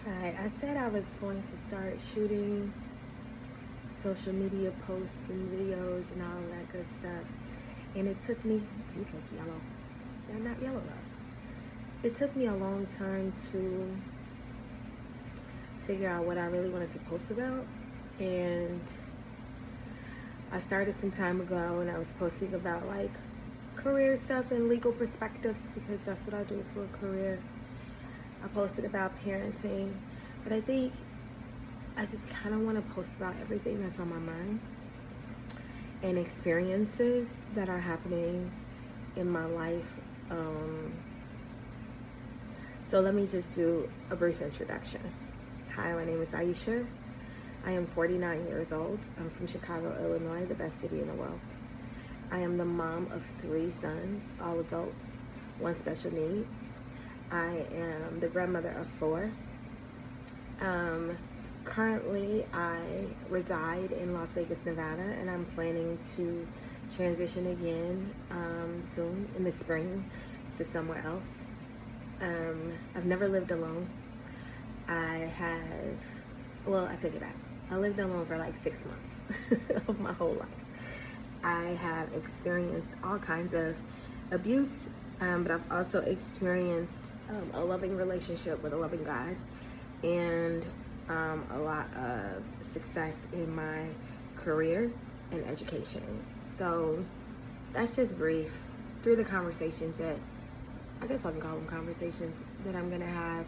Hi, I said I was going to start shooting social media posts and videos and all that good stuff. And it took me, these look yellow. They're not yellow though. It took me a long time to figure out what I really wanted to post about. And I started some time ago and I was posting about like career stuff and legal perspectives because that's what I do for a career. I posted about parenting, but I think I just kind of want to post about everything that's on my mind and experiences that are happening in my life. So let me just do a brief introduction. Hi, my name is Aisha. I am 49 years old. I'm from Chicago, Illinois, the best city in the world. I am the mom of 3 sons, all adults, 1 special needs. I am the grandmother of 4. Currently, I reside in Las Vegas, Nevada, and I'm planning to transition again soon in the spring to somewhere else. I've never lived alone. I take it back. I lived alone for like 6 months of my whole life. I have experienced all kinds of abuse, but I've also experienced a loving relationship with a loving God and a lot of success in my career and education. So that's just brief through the conversations that I guess I can call them conversations that I'm gonna have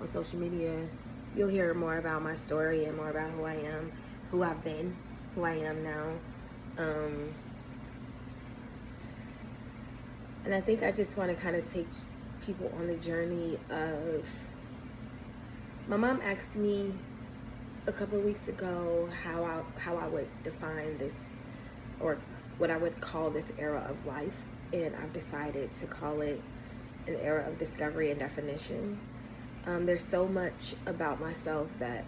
on social media. You'll hear more about my story and more about who I am, who I've been, who I am now. And I think I just want to kind of take people on the journey of. My mom asked me a couple of weeks ago how I would define this, or what I would call this era of life, and I've decided to call it an era of discovery and definition. There's so much about myself that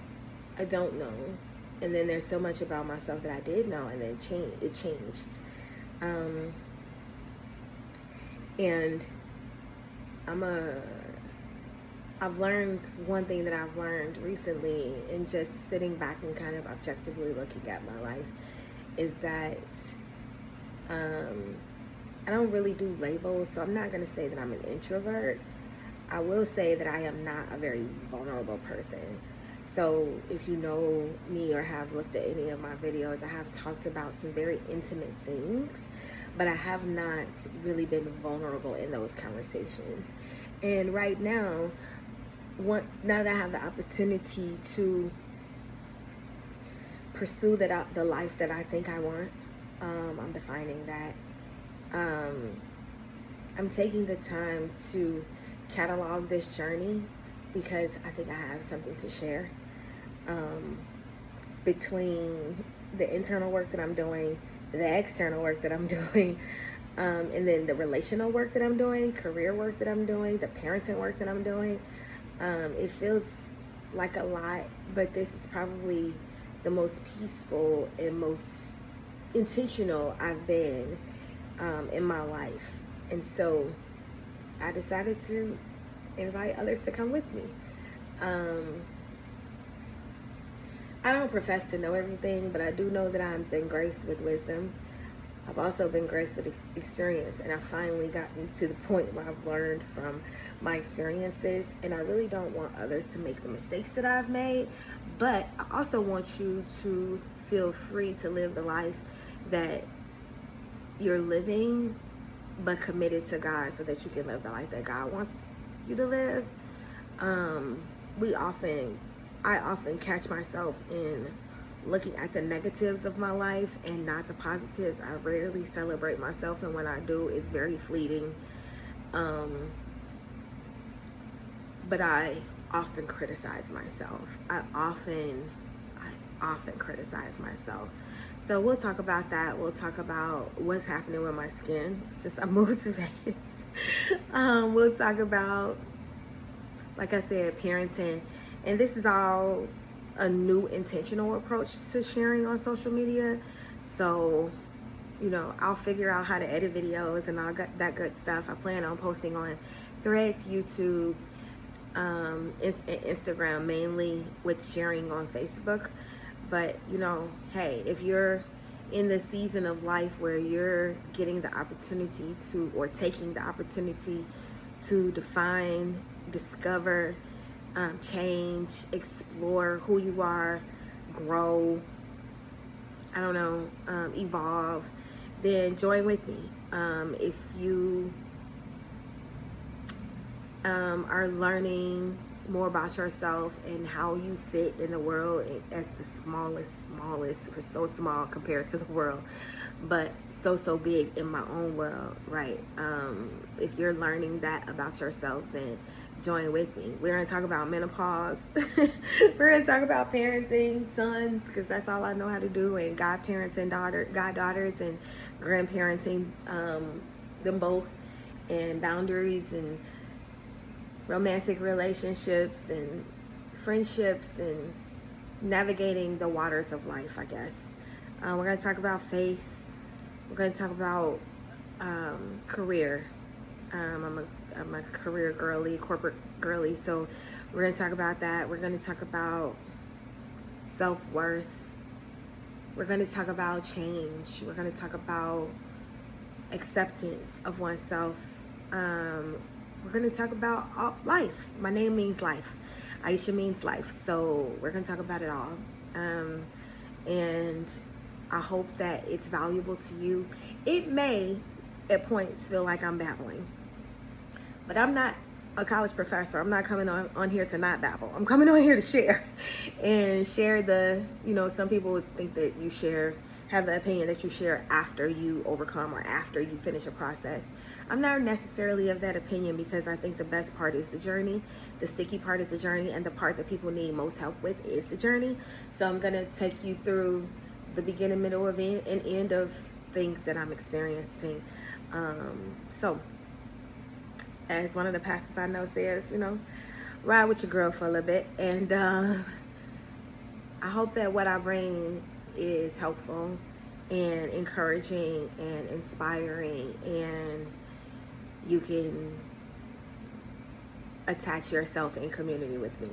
I don't know, and then there's so much about myself that I did know, and then it changed. And I've learned one thing that I've learned recently, and just sitting back and kind of objectively looking at my life, is that I don't really do labels, so I'm not going to say that I'm an introvert. I will say that I am not a very vulnerable person. So if you know me or have looked at any of my videos, I have talked about some very intimate things, but I have not really been vulnerable in those conversations. And right now, now that I have the opportunity to pursue the life that I think I want, I'm defining that. I'm taking the time to catalog this journey because I think I have something to share. Between the internal work that I'm doing, the external work that I'm doing, and then the relational work that I'm doing, career work that I'm doing, the parenting work that I'm doing. It feels like a lot, but this is probably the most peaceful and most intentional I've been in my life. And so I decided to invite others to come with me. I don't profess to know everything, but I do know that I've been graced with wisdom. I've also been graced with experience, and I've finally gotten to the point where I've learned from my experiences, and I really don't want others to make the mistakes that I've made, but I also want you to feel free to live the life that you're living, but committed to God so that you can live the life that God wants you to live. I often catch myself in looking at the negatives of my life and not the positives. I rarely celebrate myself, and when I do, it's very fleeting. But I often criticize myself. I often criticize myself. So we'll talk about that. We'll talk about what's happening with my skin since I moved to Vegas. We'll talk about, like I said, parenting. And this is all a new intentional approach to sharing on social media. So, I'll figure out how to edit videos and all that good stuff. I plan on posting on Threads, YouTube, Instagram, mainly with sharing on Facebook. But hey, if you're in the season of life where you're getting the opportunity to, or taking the opportunity to define, discover, change, explore who you are, grow, I don't know, evolve, then join with me. If you are learning more about yourself and how you sit in the world as the smallest, we're so small compared to the world, but so big in my own world, right? If you're learning that about yourself, then join with me. We're going to talk about menopause. We're going to talk about parenting sons, because that's all I know how to do, and godparents and goddaughters, and grandparenting them both, and boundaries, and romantic relationships, and friendships, and navigating the waters of life, I guess. We're going to talk about faith. We're going to talk about career. I'm a career girly, corporate girly, so we're going to talk about that. We're going to talk about self-worth. We're going to talk about change. We're going to talk about acceptance of oneself. We're going to talk about life. My name means life. Aisha means life. So we're going to talk about it all. And I hope that it's valuable to you. It may, at points, feel like I'm babbling. But I'm not a college professor. I'm not coming on here to not babble. I'm coming on here to share. And share some people would think that you have the opinion that you share after you overcome or after you finish a process. I'm not necessarily of that opinion, because I think the best part is the journey. The sticky part is the journey, and the part that people need most help with is the journey. So I'm going to take you through the beginning, middle, and end of things that I'm experiencing. So, as one of the pastors I know says, ride with your girl for a little bit. And I hope that what I bring is helpful and encouraging and inspiring, and you can attach yourself in community with me.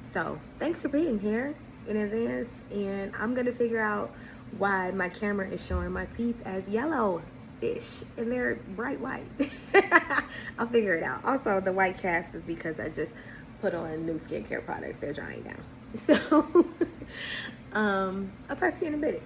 So thanks for being here in advance, and I'm going to figure out why my camera is showing my teeth as yellow-ish and they're bright white. I'll figure it out. Also, the white cast is because I just put on new skincare products. They're drying down. So I'll talk to you in a minute.